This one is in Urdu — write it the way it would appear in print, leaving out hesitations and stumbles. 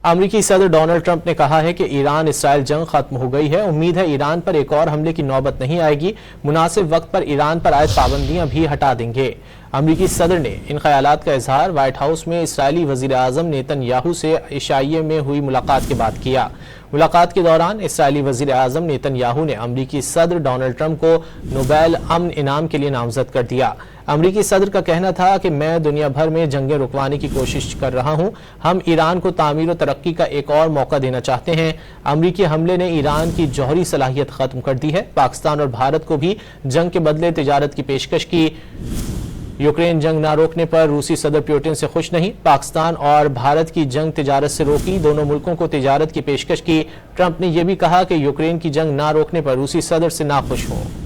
امریکی صدر ڈونلڈ ٹرمپ نے کہا ہے کہ ایران اسرائیل جنگ ختم ہو گئی ہے۔ امید ہے ایران پر ایک اور حملے کی نوبت نہیں آئے گی۔ مناسب وقت پر ایران پر عائد پابندیاں بھی ہٹا دیں گے۔ امریکی صدر نے ان خیالات کا اظہار وائٹ ہاؤس میں اسرائیلی وزیر اعظم نیتن یاہو سے عشائیے میں ہوئی ملاقات کے بعد کیا۔ ملاقات کے دوران اسرائیلی وزیر اعظم نیتن یاہو نے امریکی صدر ڈونلڈ ٹرمپ کو نوبیل امن انعام کے لیے نامزد کر دیا۔ امریکی صدر کا کہنا تھا کہ میں دنیا بھر میں جنگیں رکوانے کی کوشش کر رہا ہوں۔ ہم ایران کو تعمیر و ترقی کا ایک اور موقع دینا چاہتے ہیں۔ امریکی حملے نے ایران کی جوہری صلاحیت ختم کر دی ہے۔ پاکستان اور بھارت کو بھی جنگ کے بدلے تجارت کی پیشکش کی۔ یوکرین جنگ نہ روکنے پر روسی صدر پیوٹن سے خوش نہیں۔ پاکستان اور بھارت کی جنگ تجارت سے روکی، دونوں ملکوں کو تجارت کی پیشکش کی۔ ٹرمپ نے یہ بھی کہا کہ یوکرین کی جنگ نہ روکنے پر روسی صدر سے ناخوش ہوں۔